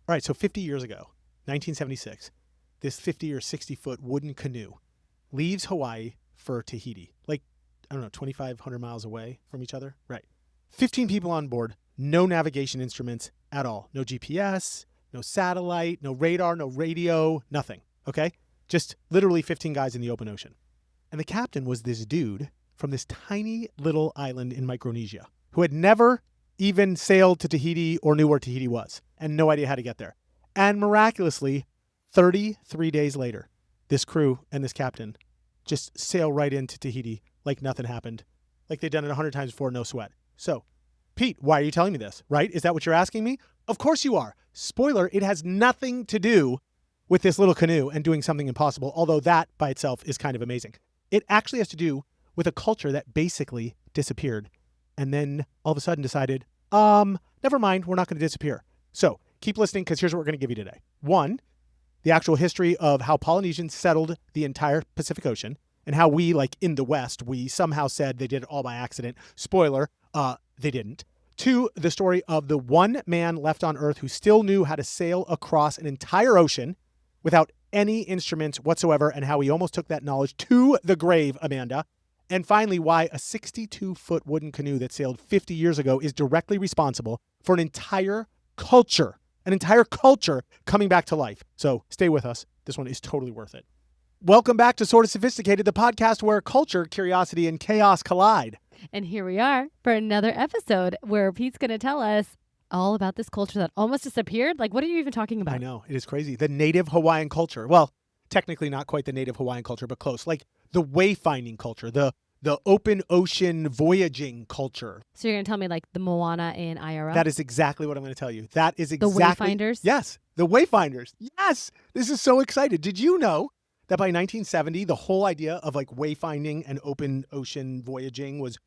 All right, so 50 years ago, 1976, this 50 or 60-foot wooden canoe leaves Hawaii for Tahiti, like, I don't know, 2,500 miles away from each other. Right. 15 people on board, no navigation instruments at all. No GPS, no satellite, no radar, no radio, nothing. Okay? Just literally 15 guys in the open ocean. And the captain was this dude from this tiny little island in Micronesia who had never even sailed to Tahiti or knew where Tahiti was and no idea how to get there. And miraculously, 33 days later, this crew and this captain just sail right into Tahiti like nothing happened. Like they'd done it 100 times before, no sweat. So, Pete, why are you telling me this, right? Is that what you're asking me? Of course you are. Spoiler, it has nothing to do with this little canoe and doing something impossible, although that by itself is kind of amazing. It actually has to do with a culture that basically disappeared and then all of a sudden decided, never mind, we're not going to disappear. So keep listening because here's what we're going to give you today. 1, the actual history of how Polynesians settled the entire Pacific Ocean and how we, like in the West, we somehow said they did it all by accident. Spoiler, they didn't. 2, the story of the one man left on Earth who still knew how to sail across an entire ocean without any instruments whatsoever and how he almost took that knowledge to the grave, Amanda. And finally, why a 62-foot wooden canoe that sailed 50 years ago is directly responsible for an entire culture coming back to life. So stay with us. This one is totally worth it. Welcome back to Sort of Sophisticated, the podcast where culture, curiosity, and chaos collide. And here we are for another episode where Pete's going to tell us all about this culture that almost disappeared. Like, what are you even talking about? I know. It is crazy. The native Hawaiian culture. Well, technically not quite the native Hawaiian culture, but close. Like the wayfinding culture, the open ocean voyaging culture. So you're going to tell me like the Moana in IRL? That is exactly what I'm going to tell you. That is exactly. The Wayfinders? Yes. The Wayfinders. Yes. This is so excited. Did you know that by 1970, the whole idea of like wayfinding and open ocean voyaging was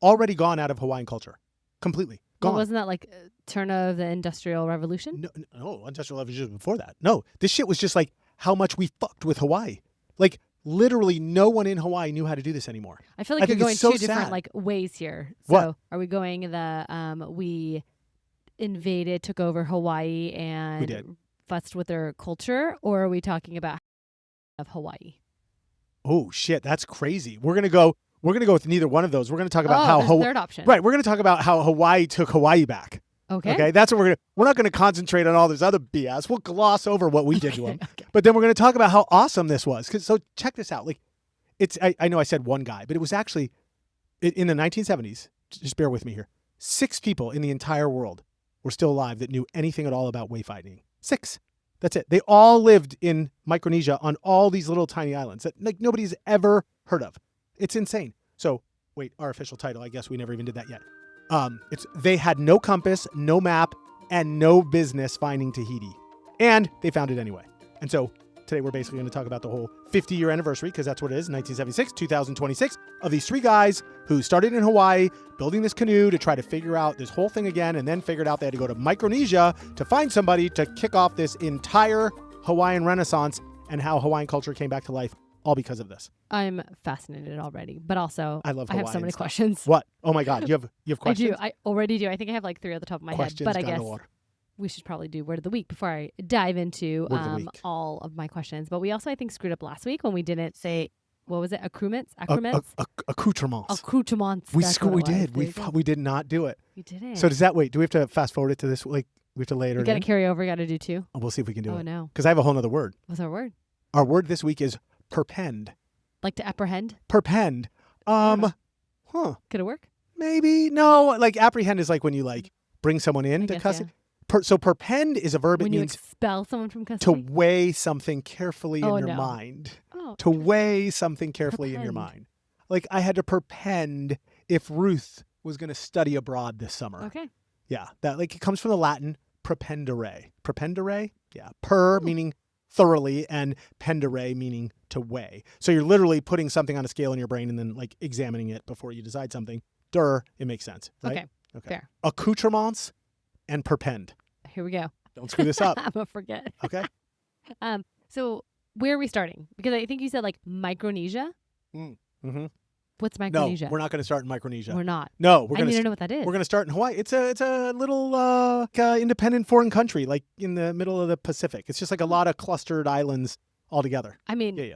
already gone out of Hawaiian culture? Completely. Gone. Well, wasn't that like turn of the Industrial Revolution? No, Industrial Revolution before that. No, this shit was just like how much we fucked with Hawaii. Like literally no one in Hawaii knew how to do this anymore. I feel like you're going so two different sad. like ways here. So What? Are we going we invaded, took over Hawaii and We did. fussed with their culture, or are we talking about of Hawaii? Oh shit, that's crazy. We're gonna go with neither one of those. We're gonna talk about how there's a third option. Right, we're gonna talk about how Hawaii took Hawaii back. Okay. That's what we're not gonna concentrate on all this other BS. We'll gloss over what we did to them. Okay. But then we're gonna talk about how awesome this was. So check this out. Like I know I said one guy, but it was actually in the 1970s, just bear with me here. 6 people in the entire world were still alive that knew anything at all about wayfinding. 6. That's it. They all lived in Micronesia on all these little tiny islands that like nobody's ever heard of. It's insane. So wait, our official title, I guess we never even did that yet. They had no compass, no map, and no business finding Tahiti. And they found it anyway. And so today we're basically going to talk about the whole 50-year anniversary, because that's what it is, 1976, 2026, of these 3 guys who started in Hawaii, building this canoe to try to figure out this whole thing again, and then figured out they had to go to Micronesia to find somebody to kick off this entire Hawaiian Renaissance, and how Hawaiian culture came back to life, all because of this. I'm fascinated already, but also I love Hawaiian have so many stuff. questions. What? Oh my God, you have questions? I already do. I think I have like 3 at the top of my head, but I guess we should probably do word of the week before I dive into all of my questions. But we also, I think, screwed up last week when we didn't say, what was it? Accoutrements? Accoutrements. Accoutrements. We did. We did not do it. You did it. So do we have to fast forward it to this? Like we have to later. You got to carry over. You got to do 2. We'll see if we can do it. Oh no. Because I have a whole nother word. What's our word? Our word this week is perpend. Like to apprehend? Perpend. Could it work? Maybe. No, like apprehend is like when you like bring someone in to custody. Yeah. So perpend is a verb. When it you means expel someone from custody? to weigh something carefully in your mind. Oh. To weigh something carefully in your mind. Like I had to perpend if Ruth was going to study abroad this summer. Okay. Yeah. That like it comes from the Latin prependere. Prependere? Yeah. Per meaning thoroughly and pendere meaning to weigh. So you're literally putting something on a scale in your brain and then like examining it before you decide something. It makes sense, right? Okay. Fair. Accoutrements and perpend. Here we go. Don't screw this up. I'm gonna forget. Okay. So where are we starting? Because I think you said like Micronesia. Mm-hmm. What's Micronesia? No, we're not going to start in Micronesia. We're not. No, we're going I need to know what that is. We're going to start in Hawaii. It's a little independent foreign country, like in the middle of the Pacific. It's just like a lot of clustered islands all together. I mean, They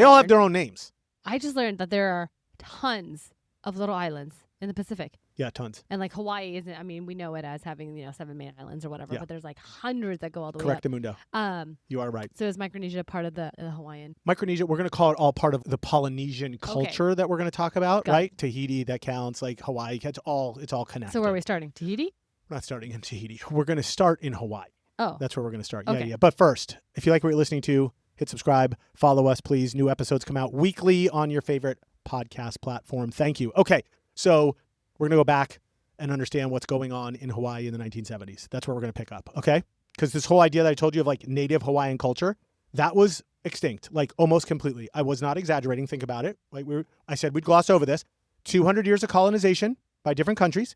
all have their own names. I just learned that there are tons of little islands in the Pacific. Yeah, tons. And like Hawaii isn't, I mean, we know it as having, 7 main islands or whatever, but there's like hundreds that go all the way up. Correctamundo. You are right. So is Micronesia part of the Hawaiian? Micronesia, we're going to call it all part of the Polynesian culture that we're going to talk about, right? Tahiti, that counts, like Hawaii, it's all connected. So where are we starting? Tahiti? We're not starting in Tahiti. We're going to start in Hawaii. Oh. That's where we're going to start. Okay. Yeah. But first, if you like what you're listening to, hit subscribe, follow us, please. New episodes come out weekly on your favorite podcast platform. Thank you. Okay. So we're going to go back and understand what's going on in Hawaii in the 1970s. That's where we're going to pick up, okay? Because this whole idea that I told you of like native Hawaiian culture, that was extinct, like almost completely. I was not exaggerating. Think about it. Like I said, we'd gloss over this. 200 years of colonization by different countries.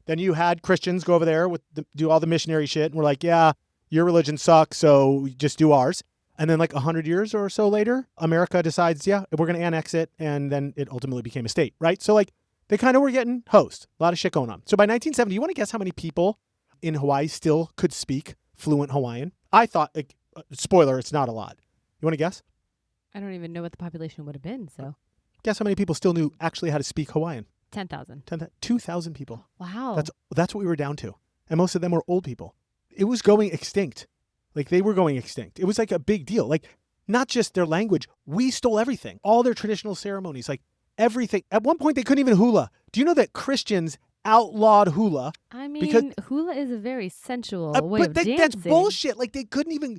Then you had Christians go over there do all the missionary shit. And we're like, yeah, your religion sucks, so we just do ours. And then like 100 years or so later, America decides, yeah, we're going to annex it. And then it ultimately became a state, right? So like, they kind of were getting hosed. A lot of shit going on. So by 1970, you want to guess how many people in Hawaii still could speak fluent Hawaiian? I thought, spoiler, it's not a lot. You want to guess? I don't even know what the population would have been, so. Guess how many people still knew actually how to speak Hawaiian? 10,000. 2,000 people. Wow. That's what we were down to. And most of them were old people. It was going extinct. Like they were going extinct. It was like a big deal. Like not just their language. We stole everything. All their traditional ceremonies. Like everything. At one point, they couldn't even hula. Do you know that Christians outlawed hula? I mean, hula is a very sensual way of dancing. That's bullshit. Like, they couldn't even,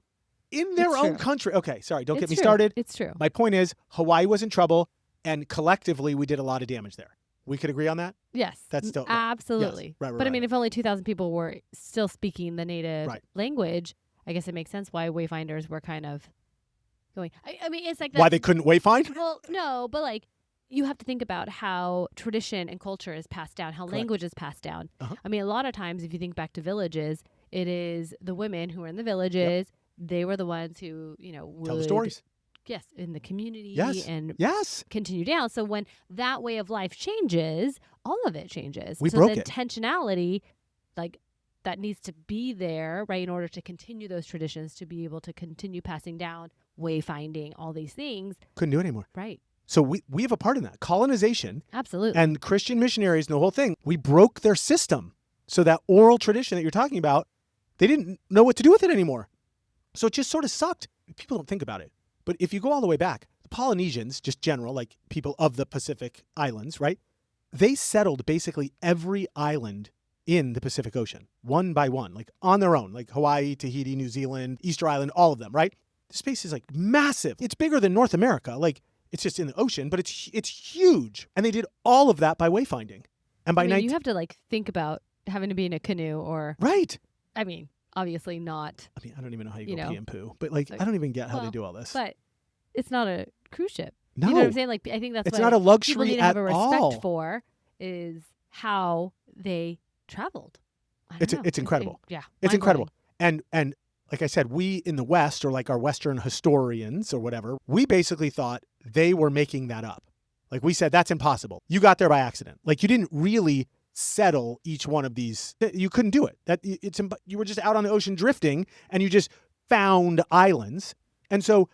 in their own country. Okay, sorry, don't get me started. It's true. My point is, Hawaii was in trouble, and collectively, we did a lot of damage there. We could agree on that? Yes. That's still absolutely. Yes. Right. But I mean, if only 2,000 people were still speaking the native language, I guess it makes sense why wayfinders were kind of going. I mean, it's like why they couldn't wayfind? Well, no, but like, you have to think about how tradition and culture is passed down, how language is passed down. I mean, a lot of times, if you think back to villages, it is the women who are in the villages. They were the ones who, would tell the stories. Yes, in the community and continue down. So when that way of life changes, all of it changes. We broke the it. Intentionality, like that needs to be there, right, in order to continue those traditions, to be able to continue passing down wayfinding, all these things. Couldn't do it anymore. Right. So we have a part in that. Colonization. Absolutely. And Christian missionaries and the whole thing, we broke their system. So that oral tradition that you're talking about, they didn't know what to do with it anymore. So it just sort of sucked. People don't think about it. But if you go all the way back, the Polynesians, just general, like people of the Pacific Islands, right? They settled basically every island in the Pacific Ocean, one by one, like on their own, like Hawaii, Tahiti, New Zealand, Easter Island, all of them, right? The space is like massive. It's bigger than North America. Like, it's just in the ocean, but it's huge. And they did all of that by wayfinding. And by you have to like think about having to be in a canoe or... Right. I mean, obviously not. I mean, I don't even know how you go pee and poo, but like I don't even get how they do all this. But it's not a cruise ship. No. You know what I'm saying? Like, I think that's it's what not a luxury people need to at have a all. respect for is how they traveled. It's incredible. It's incredible. And like I said, we in the West, or like our Western historians or whatever, we basically thought they were making that up. Like we said, that's impossible. You got there by accident. Like you didn't really settle each one of these. You couldn't do it. You were just out on the ocean drifting and you just found islands. And so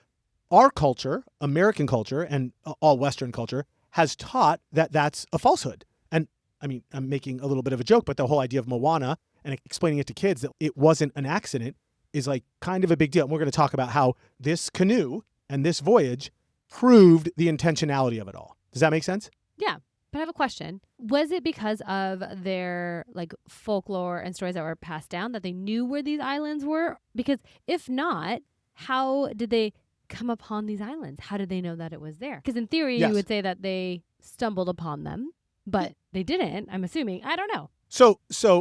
our culture, American culture and all Western culture has taught that that's a falsehood. And I mean, I'm making a little bit of a joke, but the whole idea of Moana and explaining it to kids that it wasn't an accident is like kind of a big deal. And we're going to talk about how this canoe and this voyage proved the intentionality of it all. Does that make sense? Yeah. But I have a question. Was it because of their like folklore and stories that were passed down that they knew where these islands were? Because if not, how did they come upon these islands? How did they know that it was there? Because in theory, you would say that they stumbled upon them, but they didn't, I'm assuming. I don't know. So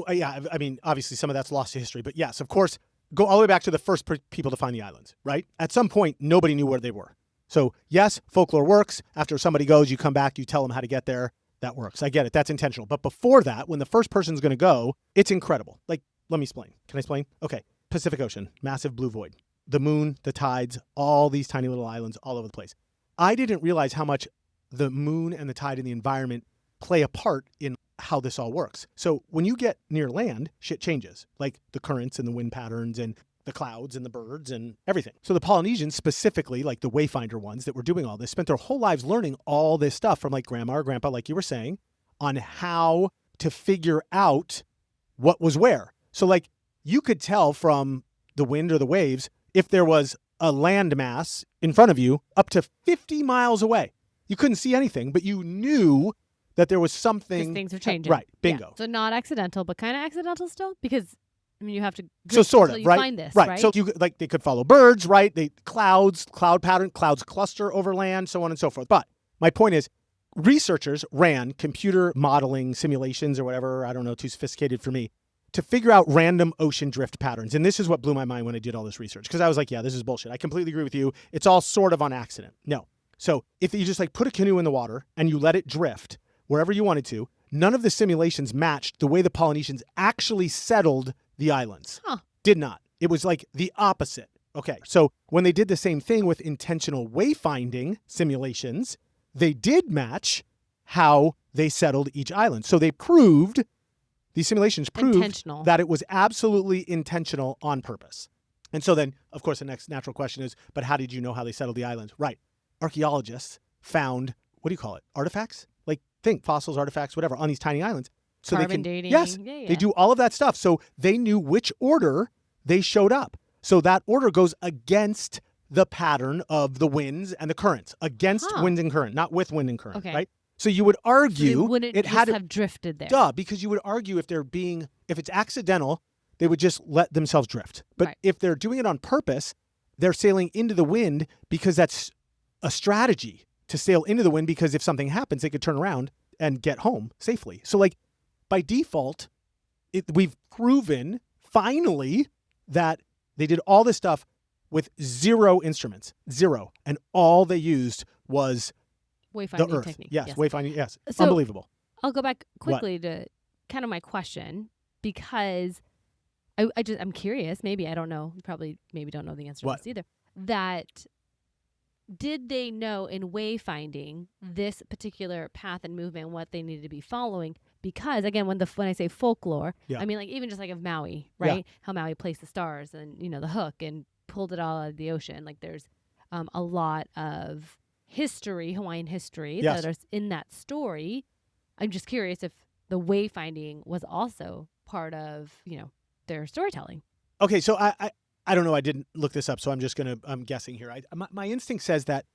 yeah, I mean, obviously some of that's lost to history, but yes, of course, go all the way back to the first people to find the islands, right? At some point, nobody knew where they were. So yes, folklore works. After somebody goes, you come back, you tell them how to get there. That works. I get it. That's intentional. But before that, when the first person's going to go, it's incredible. Like, let me explain. Can I explain? Okay. Pacific Ocean, massive blue void. The moon, the tides, all these tiny little islands all over the place. I didn't realize how much the moon and the tide and the environment play a part in how this all works. So when you get near land, shit changes, like the currents and the wind patterns and the clouds and the birds and everything. So the Polynesians specifically, like the Wayfinder ones that were doing all this, spent their whole lives learning all this stuff from like grandma or grandpa, like you were saying, on how to figure out what was where. So like you could tell from the wind or the waves if there was a landmass in front of you up to 50 miles away. You couldn't see anything, but you knew that there was something. 'Cause things are changing. Right. Bingo. Yeah. So not accidental, but kind of accidental still, because I mean you have to. So sort until of, you right? Find this, right. So you like they could follow birds, right? Clouds cluster over land, so on and so forth. But my point is, researchers ran computer modeling simulations or whatever. I don't know, too sophisticated for me, to figure out random ocean drift patterns. And this is what blew my mind when I did all this research, because I was like, yeah, this is bullshit. I completely agree with you. It's all sort of on accident. No. So if you just like put a canoe in the water and you let it drift wherever you wanted to, none of the simulations matched the way the Polynesians actually settled the islands. Huh. Did not. It was like the opposite. Okay. So when they did the same thing with intentional wayfinding simulations, they did match how they settled each island. So these simulations proved that it was absolutely intentional on purpose. And so then, of course, the next natural question is, but how did you know how they settled the islands? Right. Archaeologists found, what do you call it? Artifacts? Like think fossils, artifacts, whatever, on these tiny islands. So Carbon dating. Yes. Yeah. They do all of that stuff. So they knew which order they showed up. So that order goes against the pattern of the winds and the currents, against wind and current, not with wind and current, right? So you would argue it had to have drifted there. Duh, because you would argue if it's accidental, they would just let themselves drift. But if they're doing it on purpose, they're sailing into the wind because that's a strategy to sail into the wind, because if something happens, they could turn around and get home safely. So like by default, we've proven finally that they did all this stuff with zero instruments, zero. And all they used was wayfinding the earth. technique. Yes, wayfinding, yes. So unbelievable. I'll go back quickly to kind of my question, because I'm curious. Maybe I don't know. You probably maybe don't know the answer to this either. That did they know in wayfinding this particular path and movement, what they needed to be following? Because again, when I say folklore, I mean like even just like of Maui, right? Yeah. How Maui placed the stars and the hook and pulled it all out of the ocean. Like there's a lot of history, Hawaiian history that is in that story. I'm just curious if the wayfinding was also part of their storytelling. Okay, so I don't know. I didn't look this up, so I'm guessing here. My instinct says that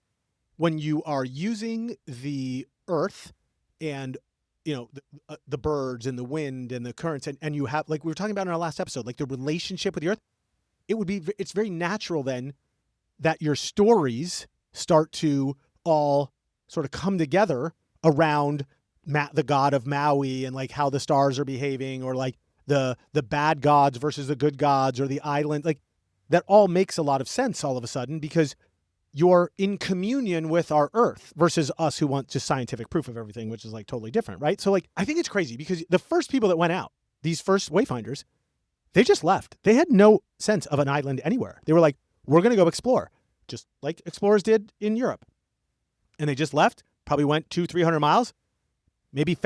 when you are using the earth and the birds and the wind and the currents, and you have, like we were talking about in our last episode, like the relationship with the earth, it's very natural then that your stories start to all sort of come together around the god of Maui and like how the stars are behaving, or like the bad gods versus the good gods, or the island. Like that all makes a lot of sense all of a sudden, because you're in communion with our earth versus us who want just scientific proof of everything, which is like totally different, right? So like I think it's crazy, because the first people that went out, these first wayfinders, they just left. They had no sense of an island anywhere. They were like, we're going to go explore, just like explorers did in Europe. And they just left, probably went 200-300 miles, maybe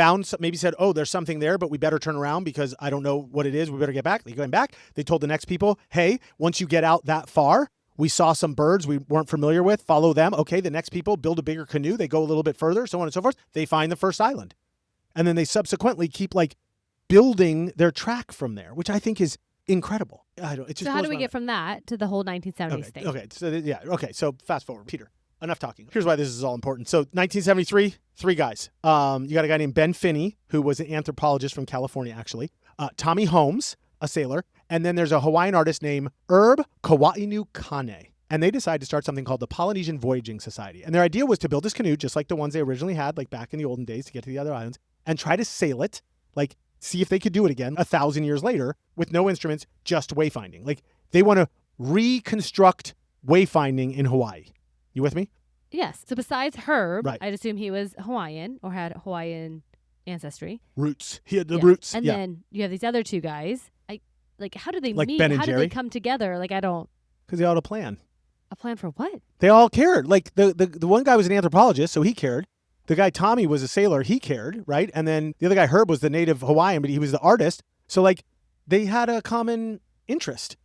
said, oh, there's something there, but we better turn around because I don't know what it is. We better get back. They came back. They told the next people, hey, once you get out that far, we saw some birds we weren't familiar with. Follow them. Okay, the next people build a bigger canoe. They go a little bit further, so on and so forth. They find the first island. And then they subsequently keep like building their track from there, which I think is incredible. So how do we get from that to the whole 1970s thing? Okay. So fast forward, Peter. Enough talking. Here's why this is all important. So 1973, 3 guys. You got a guy named Ben Finney, who was an anthropologist from California, actually. Tommy Holmes, a sailor. And then there's a Hawaiian artist named Herb Kawainu Kane. And they decided to start something called the Polynesian Voyaging Society. And their idea was to build this canoe, just like the ones they originally had, like back in the olden days, to get to the other islands, and try to sail it, like see if they could do it again 1,000 years later with no instruments, just wayfinding. Like they want to reconstruct wayfinding in Hawaii. You with me? Yes. So besides Herb, I'd assume he was Hawaiian or had Hawaiian ancestry. Roots. He had the roots. And then you have these other 2 guys. How do they like meet? Ben and how Jerry? do they come together? Like I don't. Because they all had a plan. A plan for what? They all cared. Like the one guy was an anthropologist, so he cared. The guy Tommy was a sailor. He cared, right? And then the other guy Herb was the native Hawaiian, but he was the artist. So like they had a common interest.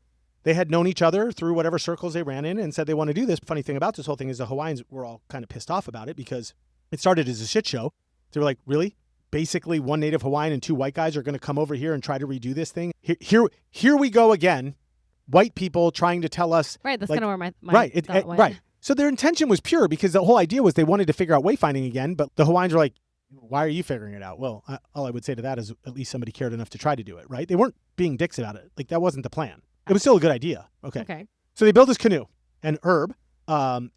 They had known each other through whatever circles they ran in and said they want to do this. Funny thing about this whole thing is the Hawaiians were all kind of pissed off about it because it started as a shit show. They were like, really? Basically, one native Hawaiian and two white guys are going to come over here and try to redo this thing? Here we go again. White people trying to tell us. Right, that's like, kind of where my right, thought went. right. So their intention was pure because the whole idea was they wanted to figure out wayfinding again, but the Hawaiians were like, why are you figuring it out? Well, all I would say to that is at least somebody cared enough to try to do it, right? They weren't being dicks about it. Like that wasn't the plan. It was still a good idea. Okay. So they build this canoe, and Herb,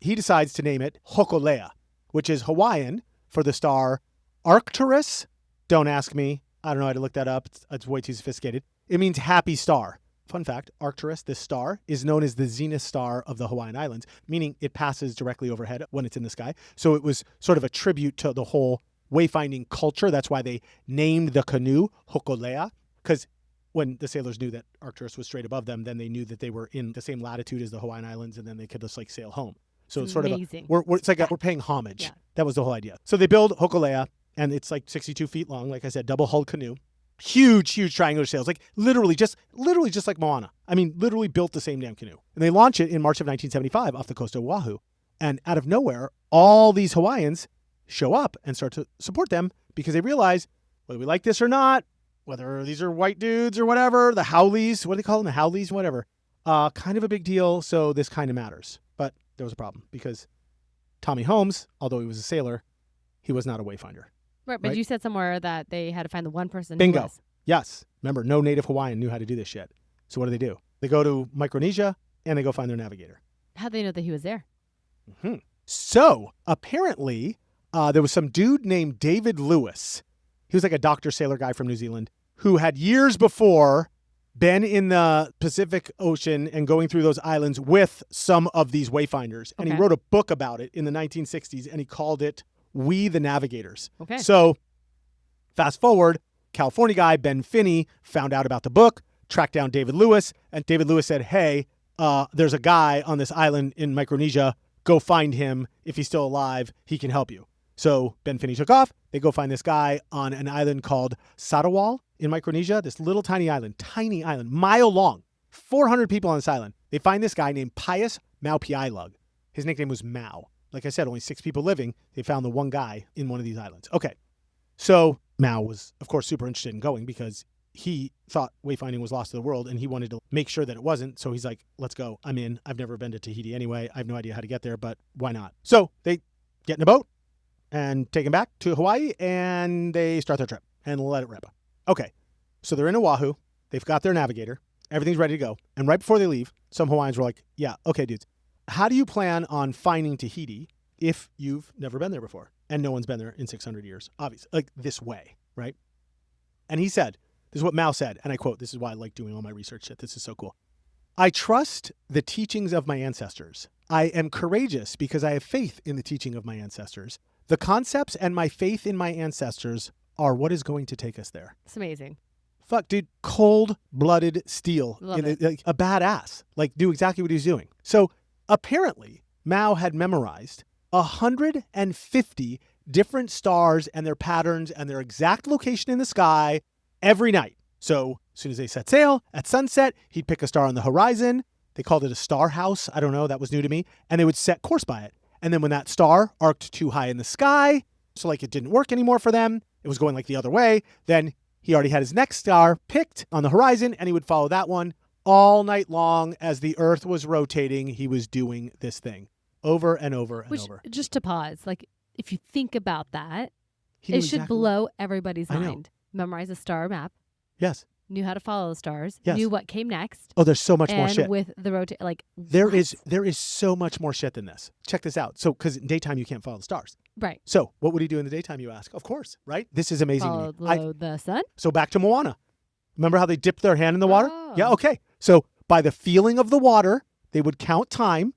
he decides to name it Hokulea, which is Hawaiian for the star Arcturus. Don't ask me. I don't know how to look that up. It's way too sophisticated. It means happy star. Fun fact, Arcturus, this star, is known as the zenith star of the Hawaiian Islands, meaning it passes directly overhead when it's in the sky. So it was sort of a tribute to the whole wayfinding culture. That's why they named the canoe Hokulea, because when the sailors knew that Arcturus was straight above them, then they knew that they were in the same latitude as the Hawaiian Islands, and then they could just like sail home. So it's sort amazing. of it's like we're paying homage. Yeah. That was the whole idea. So they build Hokulea, and it's like 62 feet long. Like I said, double hulled canoe. Huge triangular sails, like literally just like Moana. I mean, literally built the same damn canoe. And they launch it in March of 1975 off the coast of Oahu. And out of nowhere, all these Hawaiians show up and start to support them because they realize whether we like this or not, whether these are white dudes or whatever, the Howleys, what do they call them? The Howleys, whatever. Kind of a big deal. So this kind of matters. But there was a problem because Tommy Holmes, although he was a sailor, he was not a wayfinder. Right, but you said somewhere that they had to find the one person Bingo. who was. Yes. Remember, no native Hawaiian knew how to do this shit. So what do? They go to Micronesia and they go find their navigator. How'd they know that he was there? Mm-hmm. So apparently there was some dude named David Lewis. He was like a doctor sailor guy from New Zealand who had years before been in the Pacific Ocean and going through those islands with some of these wayfinders. And he wrote a book about it in the 1960s and he called it We the Navigators. Okay. So fast forward, California guy Ben Finney found out about the book, tracked down David Lewis, and David Lewis said, hey, there's a guy on this island in Micronesia. Go find him. If he's still alive, he can help you. So Ben Finney took off. They go find this guy on an island called Sarawal in Micronesia, this little tiny island, mile long, 400 people on this island. They find this guy named Pius Maupiailug. His nickname was Mao. Like I said, only 6 people living. They found the one guy in one of these islands. Okay. So Mao was, of course, super interested in going because he thought wayfinding was lost to the world and he wanted to make sure that it wasn't. So he's like, let's go. I'm in. I've never been to Tahiti anyway. I have no idea how to get there, but why not? So they get in a boat and take him back to Hawaii and they start their trip and let it rip. Okay. So they're in Oahu. They've got their navigator. Everything's ready to go. And right before they leave, some Hawaiians were like, yeah, okay, dudes. How do you plan on finding Tahiti if you've never been there before? And no one's been there in 600 years, obviously, like this way, right? And he said, this is what Mao said, and I quote, this is why I like doing all my research shit. This is so cool. I trust the teachings of my ancestors. I am courageous because I have faith in the teaching of my ancestors. The concepts and my faith in my ancestors are what is going to take us there. It's amazing. Fuck, dude, cold-blooded steel. Love it. Like a badass. Like, do exactly what he's doing. So apparently, Mao had memorized 150 different stars and their patterns and their exact location in the sky every night. So as soon as they set sail, at sunset, he'd pick a star on the horizon. They called it a star house. I don't know. That was new to me. And they would set course by it. And then when that star arced too high in the sky, so like it didn't work anymore for them, it was going like the other way, then he already had his next star picked on the horizon and he would follow that one all night long as the earth was rotating. He was doing this thing over and over and over. Just to pause, like if you think about that, He knew it should exactly blow everybody's I know. mind. Memorize a star map, Yes. knew how to follow the stars, Yes. knew what came next. Oh, there's so much more and shit. with the rotate, like There what? is so much more shit than this. Check this out. So, because in daytime you can't follow the stars. Right. So, what would he do in the daytime? You ask. Of course, right? This is amazing. to me. Follow the sun. So back to Moana. Remember how they dipped their hand in the water? Oh. Yeah. Okay. So by the feeling of the water, they would count time.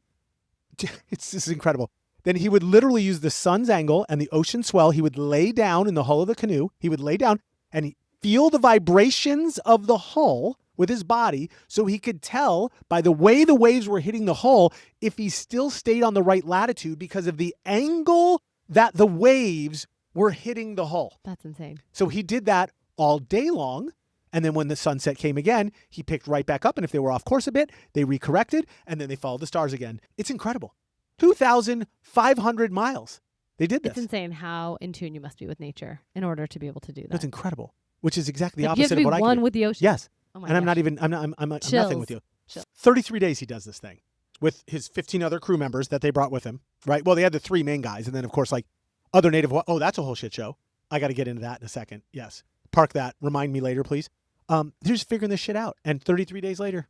This is incredible. Then he would literally use the sun's angle and the ocean swell. He would lay down in the hull of the canoe. He would lay down and feel the vibrations of the hull with his body so he could tell by the way the waves were hitting the hull if he still stayed on the right latitude because of the angle that the waves were hitting the hull. That's insane. So he did that all day long. And then when the sunset came again, he picked right back up. And if they were off course a bit, they recorrected, and then they followed the stars again. It's incredible. 2,500 miles. They did this. It's insane how in tune you must be with nature in order to be able to do that. That's incredible. Which is exactly the Like, you have opposite to of what be I can one do. with the ocean. Yes. Oh my And I'm gosh. not even, I'm nothing Chills. with you. Chills. 33 days he does this thing with his 15 other crew members that they brought with him, right? Well, they had the 3 main guys. And then, of course, like other native, oh, that's a whole shit show. I got to get into that in a second. Yes. Park that. Remind me later, please. They're just figuring this shit out. And 33 days later,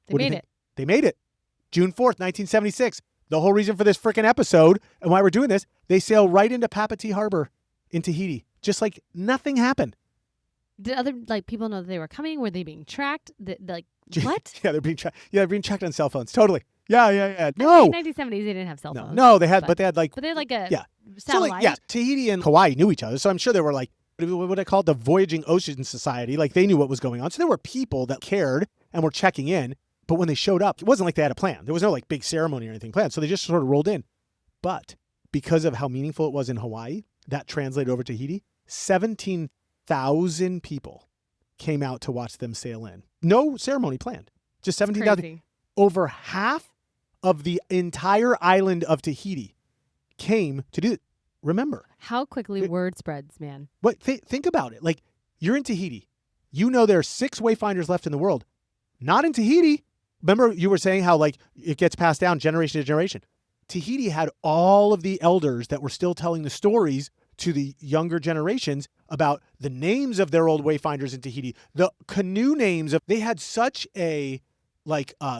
They what do you made think? it. They made it. June 4th, 1976. The whole reason for this freaking episode and why we're doing this, they sail right into Papatee Harbor in Tahiti. Just like nothing happened. Did other people know that they were coming? Were they being tracked? What? Yeah, they're being tracked. Yeah, they're being tracked on cell phones. Totally. Yeah. In No. the 1970s, they didn't have cell phones. No, they had, but they had like, But they had like a yeah. So satellite. like, yeah, Tahiti and Hawaii knew each other. So I'm sure they were like, what I call it, the Voyaging Ocean Society. Like they knew what was going on. So there were people that cared and were checking in. But when they showed up, it wasn't like they had a plan. There was no like big ceremony or anything planned. So they just sort of rolled in. But because of how meaningful it was in Hawaii, that translated over to Tahiti, 17,000 people came out to watch them sail in. No ceremony planned. Just 17,000. Crazy. Over half of the entire island of Tahiti came to do it. Remember. How quickly word spreads, man. But think about it. Like, you're in Tahiti. You know there are 6 wayfinders left in the world. Not in Tahiti. Remember you were saying how, like, it gets passed down generation to generation. Tahiti had all of the elders that were still telling the stories to the younger generations about the names of their old wayfinders in Tahiti, the canoe names of. They had such a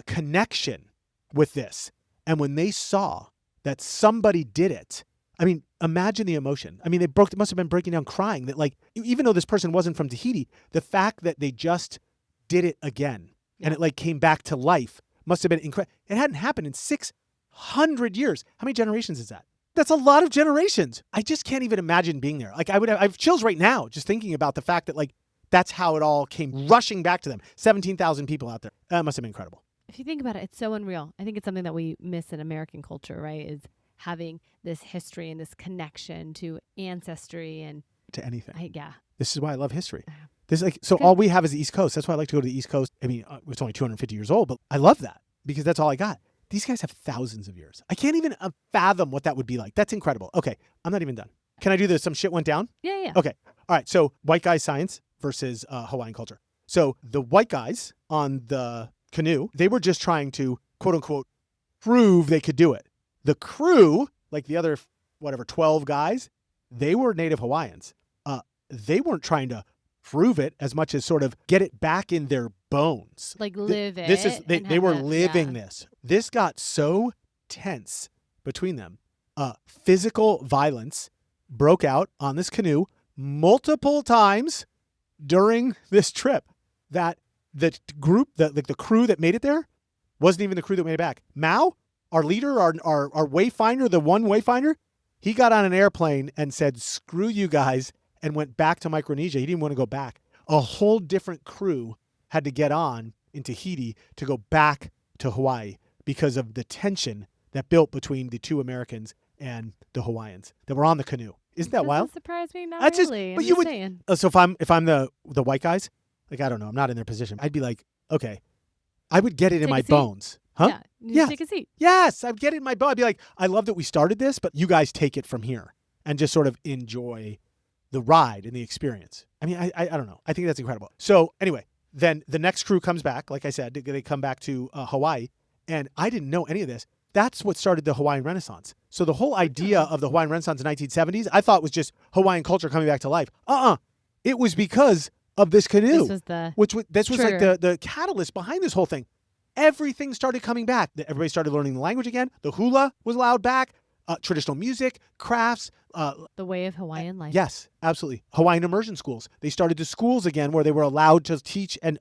connection with this. And when they saw that somebody did it, I mean, imagine the emotion. I mean, they must have been breaking down crying that, like, even though this person wasn't from Tahiti, the fact that they just did it again and it like came back to life must have been incredible. It hadn't happened in 600 years. How many generations is that? That's a lot of generations. I just can't even imagine being there. Like I have chills right now just thinking about the fact that like that's how it all came rushing back to them. 17,000 people out there. That must have been incredible. If you think about it, it's so unreal. I think it's something that we miss in American culture, right? Is having this history and this connection to ancestry and To anything. This is why I love history. This is like, so Good. all we have is the East Coast. That's why I like to go to the East Coast. I mean, it's only 250 years old, but I love that because that's all I got. These guys have thousands of years. I can't even fathom what that would be like. That's incredible. Okay, I'm not even done. Can I do this? Some shit went down? Yeah. Okay. All right. So white guy science versus Hawaiian culture. So the white guys on the canoe, they were just trying to, quote unquote, prove they could do it. The crew, like the other, 12 guys, they were native Hawaiians. They weren't trying to prove it as much as sort of get it back in their bones. Like live it. This is they were living yeah. this. This got so tense between them. Physical violence broke out on this canoe multiple times during this trip that the group, the crew that made it there wasn't even the crew that made it back. Mao, our leader, our wayfinder, the one wayfinder, he got on an airplane and said, screw you guys, and went back to Micronesia. He didn't want to go back. A whole different crew had to get on in Tahiti to go back to Hawaii because of the tension that built between the 2 Americans and the Hawaiians that were on the canoe. Isn't that wild? Doesn't surprise me. Not That's just- really. but I'm you just would- saying. So if I'm the white guys, like, I don't know, I'm not in their position. I'd be like, okay, I would get it in Take a my seat. bones. Huh? Yeah. You Yeah. Take a seat. Yes, I'd get it in my bones. I'd be like, I love that we started this, but you guys take it from here and just sort of enjoy the ride and the experience. I mean, I don't know. I think that's incredible. So anyway, then the next crew comes back. Like I said, they come back to Hawaii, and I didn't know any of this. That's what started the Hawaiian Renaissance. So the whole idea of the Hawaiian Renaissance in the 1970s, I thought was just Hawaiian culture coming back to life. It was because of this canoe. This was the This was like trigger. the catalyst behind this whole thing. Everything started coming back. Everybody started learning the language again. The hula was allowed back. Traditional music, crafts. the way of Hawaiian life. Yes, absolutely. Hawaiian immersion schools. They started the schools again where they were allowed to teach. And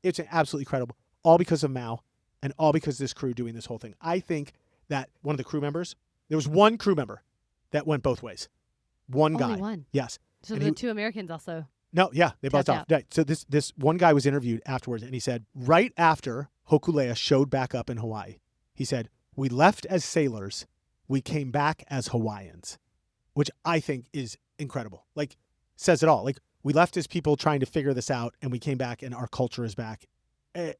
it's absolutely incredible. All because of Mao and all because of this crew doing this whole thing. I think that one of the crew members, there was one crew member that went both ways. One Only guy. one. Yes. So And the he- 2 Americans also. No, yeah, they buzzed Tapped off. out. Right. So this one guy was interviewed afterwards, and he said, right after Hokulea showed back up in Hawaii, he said, we left as sailors, we came back as Hawaiians. which I think is incredible. Like, says it all. Like, we left as people trying to figure this out, and we came back, and our culture is back.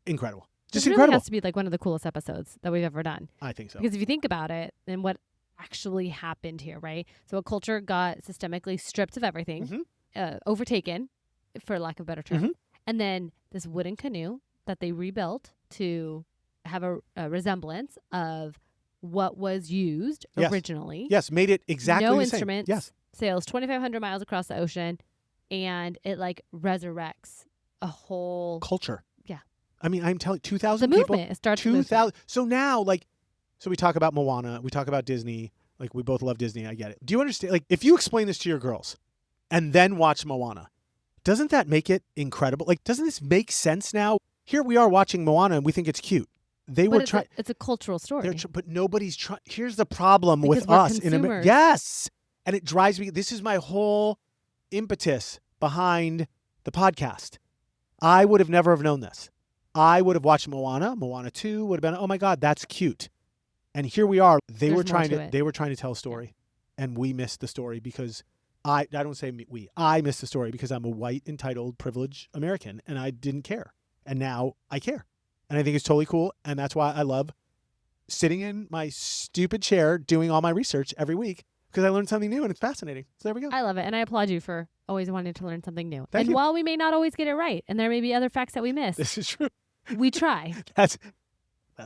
Incredible. Just This really incredible. has to be like one of the coolest episodes that we've ever done. I think so. Because if you think about it, then what actually happened here, right? So a culture got systemically stripped of everything, overtaken, for lack of a better term, and then this wooden canoe that they rebuilt to have a resemblance of what was used originally. Yes, made it exactly no the same. instruments. Yes. Sails 2,500 miles across the ocean, and it like resurrects a whole culture. Yeah. I mean, I'm telling 2,000 the people. movement. It starts 2,000. So now, like, so we talk about Moana, we talk about Disney. Like, we both love Disney. I get it. Do you understand? Like, if you explain this to your girls and then watch Moana, doesn't that make it incredible? Like, doesn't this make sense now? Here we are watching Moana and we think it's cute. They were trying. It's a cultural story. But nobody's trying. Here's the problem Because with we're us in America. consumers. Yes. And it drives me. This is my whole impetus behind the podcast. I would have never have known this. I would have watched Moana. Moana 2 would have been, oh my God, that's cute. And here we are. They There's were more trying to to it. they were trying to tell a story. And we missed the story because I don't say we. I missed the story because I'm a white, entitled, privileged American and I didn't care. And now I care. And I think it's totally cool. And that's why I love sitting in my stupid chair doing all my research every week because I learned something new and it's fascinating. So there we go. I love it, and I applaud you for always wanting to learn something new. Thank and you. while we may not always get it right, and there may be other facts that we miss, This is true. we try. That's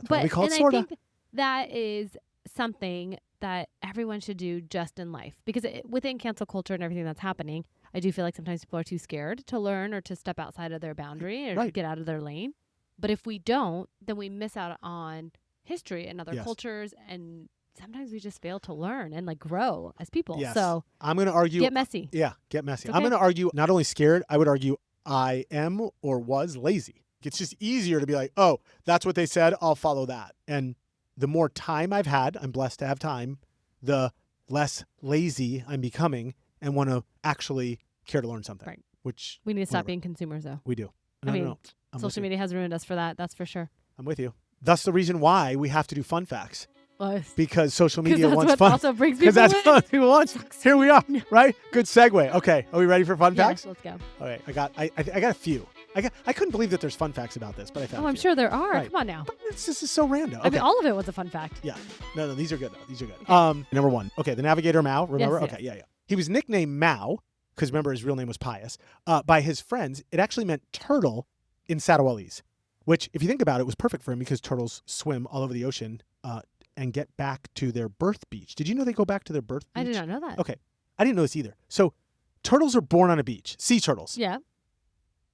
why we call it and sorta. I think that is something that everyone should do just in life. Because within cancel culture and everything that's happening, I do feel like sometimes people are too scared to learn or to step outside of their boundary or to Right. get out of their lane. But if we don't, then we miss out on history and other Yes. cultures, and sometimes we just fail to learn and like grow as people. Yes. So I'm going to argue. get messy. Yeah, get messy. It's I'm okay. going to argue not only scared, I would argue I am or was lazy. It's just easier to be like, oh, that's what they said. I'll follow that. And the more time I've had, I'm blessed to have time, the less lazy I'm becoming and want to actually care to learn something. Right. Which We need to stop whatever. being consumers, though. We do. I mean, No. I'm with Social you. media has ruined us for that. That's for sure. I'm with you. That's the reason why we have to do fun facts Well, because social media that's wants what fun. also brings Because people that's in. what people want. Here we are, right? Good segue. Okay, are we ready for fun Yes, facts? let's go. Okay, I got a few. I couldn't believe that there's fun facts about this, but I found. Oh, a I'm few. sure there are. Right. Come on now. But this is so random. I Okay. mean, all of it was a fun fact. Yeah. No, these are good though. These are good. Number one. Okay, the navigator Mao. Remember? Yes, Okay, yeah. He was nicknamed Mao because remember his real name was Pius. By his friends, it actually meant turtle in Sarawalese, which, if you think about it, was perfect for him because turtles swim all over the ocean and get back to their birth beach. Did you know they go back to their birth beach? I did not know that. Okay, I didn't know this either. So, turtles are born on a beach. Sea turtles. Yeah.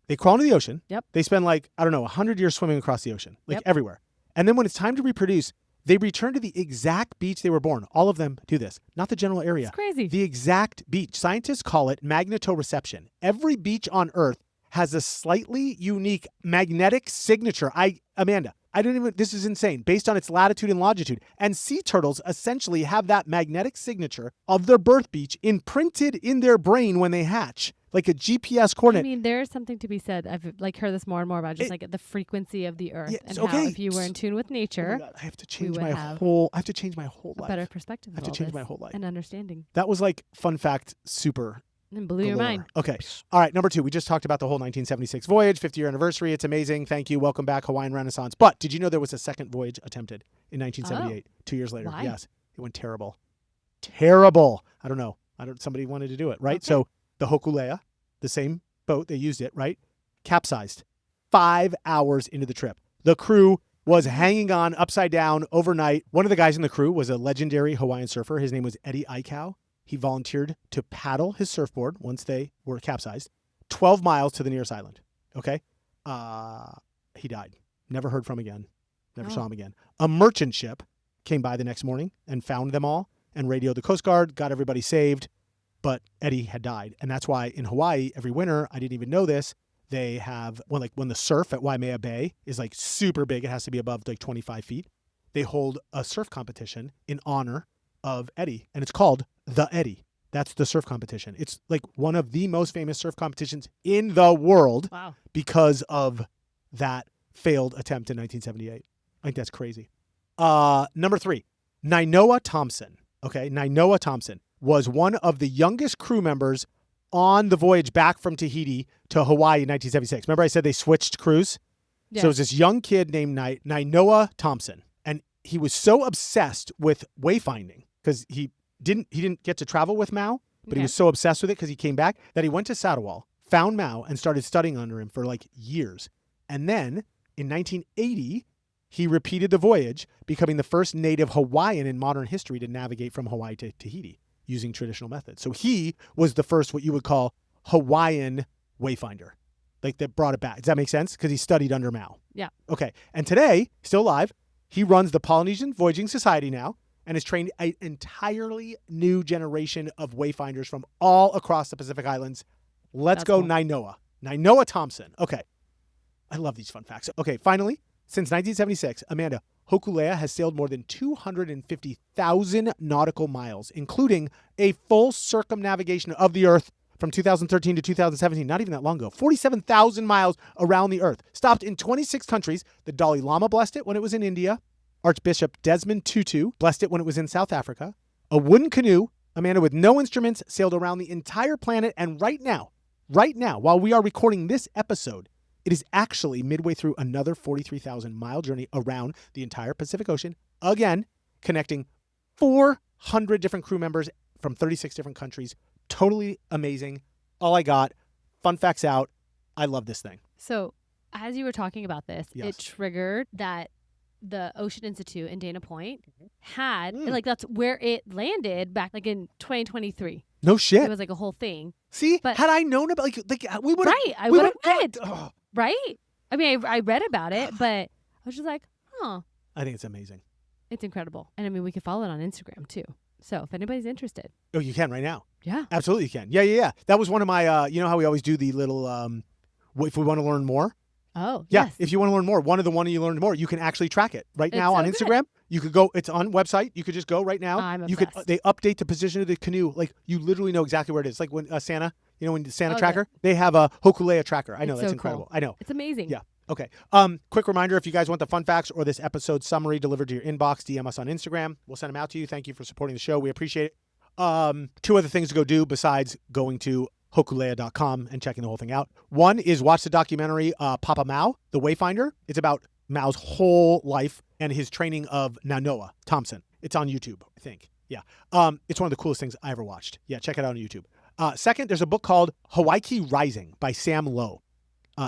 They crawl into the ocean. Yep. They spend 100 years swimming across the ocean, Yep. everywhere. And then when it's time to reproduce, they return to the exact beach they were born. All of them do this, not the general area. It's crazy. The exact beach. Scientists call it magnetoreception. Every beach on Earth has a slightly unique magnetic signature. Amanda, this is insane, based on its latitude and longitude. And sea turtles essentially have that magnetic signature of their birth beach imprinted in their brain when they hatch, like a GPS I coordinate. mean, there's something to be said. I've heard this more and more about just the frequency of the earth Yeah, and it's okay. how if you were in tune with Oh my nature, God, I have to change would my have whole. I have to change my whole a life. better perspective. I have of to all change my this whole life. and understanding. That was like fun fact, super. And blew your galore. mind. Okay. All right. Number 2, we just talked about the whole 1976 voyage, 50-year anniversary. It's amazing. Thank you. Welcome back, Hawaiian Renaissance. But did you know there was a second voyage attempted in 1978, 2 years later? Why? Yes. It went terrible. Terrible. I don't know. Somebody wanted to do it, right? Okay. So the Hokulea, the same boat, they used it, right? Capsized 5 hours into the trip. The crew was hanging on upside down overnight. One of the guys in the crew was a legendary Hawaiian surfer. His name was Eddie Aikau. He volunteered to paddle his surfboard once they were capsized 12 miles to the nearest island. Okay? He died. Never heard from again. Never saw him again. A merchant ship came by the next morning and found them all and radioed the Coast Guard, got everybody saved, but Eddie had died. And that's why in Hawaii, every winter, I didn't even know this, they have, when the surf at Waimea Bay is super big, it has to be above 25 feet, they hold a surf competition in honor of Eddie, and it's called the Eddie. That's the surf competition. It's one of the most famous surf competitions in the world. Wow. Because of that failed attempt in 1978. I think that's crazy. Number 3, Nainoa Thompson. Okay, Nainoa Thompson was one of the youngest crew members on the voyage back from Tahiti to Hawaii in 1976. Remember I said they switched crews? Yeah. So it was this young kid named Nainoa Thompson. And he was so obsessed with wayfinding because he didn't get to travel with Mao, but he was so obsessed with it because he came back that he went to Sadawal, found Mao, and started studying under him for like years. And then in 1980, he repeated the voyage, becoming the first native Hawaiian in modern history to navigate from Hawaii to Tahiti using traditional methods. So he was the first, what you would call Hawaiian wayfinder, like that brought it back. Does that make sense? Because he studied under Mao. Yeah. Okay. And today, still alive, he runs the Polynesian Voyaging Society now and has trained an entirely new generation of wayfinders from all across the Pacific Islands. Let's go, cool. Nainoa Thompson. Okay. I love these fun facts. Okay, finally, since 1976, Amanda, Hokulea has sailed more than 250,000 nautical miles, including a full circumnavigation of the Earth from 2013 to 2017, not even that long ago. 47,000 miles around the Earth. Stopped in 26 countries. The Dalai Lama blessed it when it was in India. Archbishop Desmond Tutu blessed it when it was in South Africa. A wooden canoe, Amanda, with no instruments, sailed around the entire planet. And right now, while we are recording this episode, it is actually midway through another 43,000-mile journey around the entire Pacific Ocean, again, connecting 400 different crew members from 36 different countries. Totally amazing. All I got. Fun facts out. I love this thing. So as you were talking about this, Yes. It triggered that the Ocean Institute in Dana Point had, like, that's where it landed back, like, in 2023. No shit. It was, like, a whole thing. See, but had I known about, like we would have. Right, I would have read. Right? I mean, I read about it, but I was just like, huh. I think it's amazing. It's incredible. And I mean, we could follow it on Instagram too. So if anybody's interested. Oh, you can right now. Yeah. Absolutely you can. Yeah. That was one of my, you know how we always do the little, if we want to learn more? Oh, yeah. Yes. If you want to learn more, one you learn more, you can actually track it right now on Instagram. Good. You could go, it's on website. You could just go right now. I'm you obsessed. could, they update the position of the canoe. Like you literally know exactly where it is. Like when Santa, you know, when the Santa tracker, they have a Hokulea tracker. I know, that's so incredible. Cool. I know. It's amazing. Yeah. Okay. Quick reminder, if you guys want the fun facts or this episode summary delivered to your inbox, DM us on Instagram. We'll send them out to you. Thank you for supporting the show. We appreciate it. Two other things to go do besides going to Hokulea.com and checking the whole thing out. One is watch the documentary Papa Mao, the Wayfinder. It's about Mao's whole life and his training of Nainoa Thompson. It's on YouTube, I think. Yeah. It's one of the coolest things I ever watched. Yeah, check it out on YouTube. Second, there's a book called Hawaii Rising by Sam Lowe.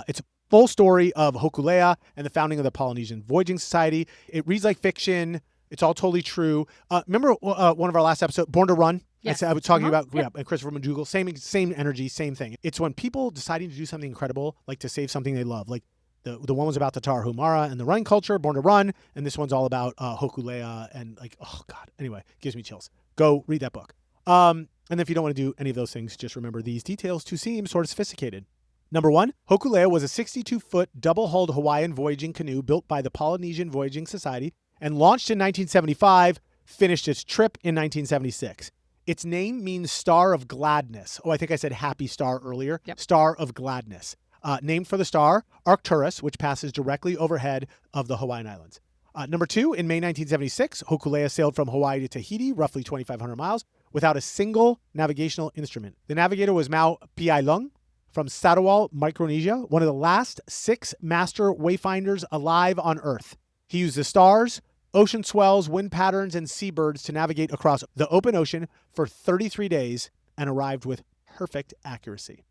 It's a full story of Hokulea and the founding of the Polynesian Voyaging Society. It reads like fiction. It's all totally true. Remember one of our last episodes, Born to Run? Yes. I was talking about and Christopher Majugal. Same energy, same thing. It's when people deciding to do something incredible, like to save something they love. Like the one was about the Tarahumara and the running culture, Born to Run, and this one's all about Hokulea and like, oh God. Anyway, gives me chills. Go read that book. And if you don't want to do any of those things, just remember these details to seem sort of sophisticated. Number one, Hokulea was a 62-foot double-hulled Hawaiian voyaging canoe built by the Polynesian Voyaging Society and launched in 1975, finished its trip in 1976. Its name means Star of Gladness. Oh, I think I said Happy Star earlier. Yep. Star of Gladness. Named for the star, Arcturus, which passes directly overhead of the Hawaiian Islands. Number two, in May 1976, Hokulea sailed from Hawaii to Tahiti, roughly 2,500 miles, without a single navigational instrument. The navigator was Mau Piailung from Sadawal, Micronesia, one of the last 6 master wayfinders alive on Earth. He used the stars, ocean swells, wind patterns, and seabirds to navigate across the open ocean for 33 days and arrived with perfect accuracy.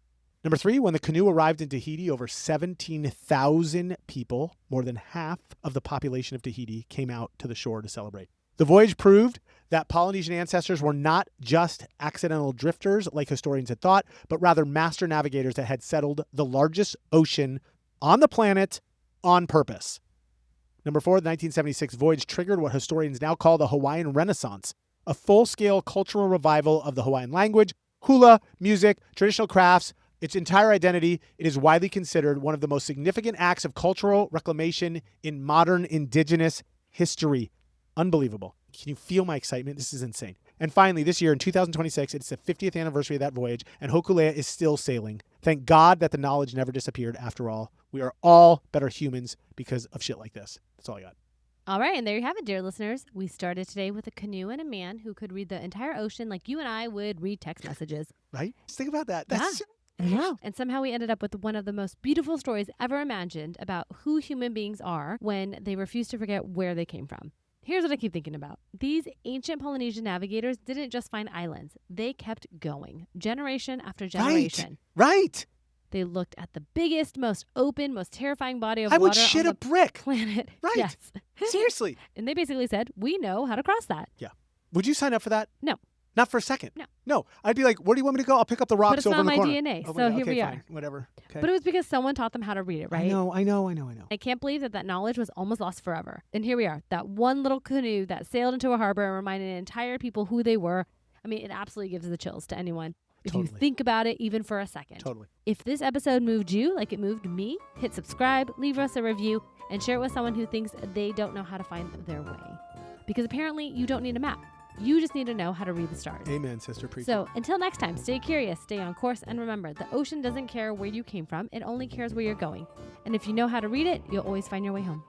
Number 3, when the canoe arrived in Tahiti, over 17,000 people, more than half of the population of Tahiti, came out to the shore to celebrate. The voyage proved that Polynesian ancestors were not just accidental drifters like historians had thought, but rather master navigators that had settled the largest ocean on the planet on purpose. Number 4, the 1976 voyage triggered what historians now call the Hawaiian Renaissance, a full-scale cultural revival of the Hawaiian language, hula, music, traditional crafts, its entire identity. It is widely considered one of the most significant acts of cultural reclamation in modern indigenous history. Unbelievable. Can you feel my excitement? This is insane. And finally, this year in 2026, it's the 50th anniversary of that voyage, and Hokulea is still sailing. Thank God that the knowledge never disappeared after all. We are all better humans because of shit like this. That's all I got. All right, and there you have it, dear listeners. We started today with a canoe and a man who could read the entire ocean like you and I would read text messages. Right? Just think about that. That's I know. And somehow we ended up with one of the most beautiful stories ever imagined about who human beings are when they refuse to forget where they came from. Here's what I keep thinking about. These ancient Polynesian navigators didn't just find islands. They kept going, generation after generation. Right. They looked at the biggest, most open, most terrifying body of I water would shit on a the brick. planet. Right. Yes. Seriously. And they basically said, we know how to cross that. Yeah. Would you sign up for that? No. Not for a second. No. I'd be like, where do you want me to go? I'll pick up the rocks But it's over not in the my corner. DNA, Oh, so okay, here we fine. are. Whatever. Okay. But it was because someone taught them how to read it, right? I know. I can't believe that knowledge was almost lost forever. And here we are, that one little canoe that sailed into a harbor and reminded entire people who they were. I mean, it absolutely gives the chills to anyone if you Totally. think about it even for a second. Totally. If this episode moved you like it moved me, hit subscribe, leave us a review, and share it with someone who thinks they don't know how to find their way. Because apparently you don't need a map. You just need to know how to read the stars. Amen, sister. Preach. So until next time, stay curious, stay on course, and remember, the ocean doesn't care where you came from. It only cares where you're going. And if you know how to read it, you'll always find your way home.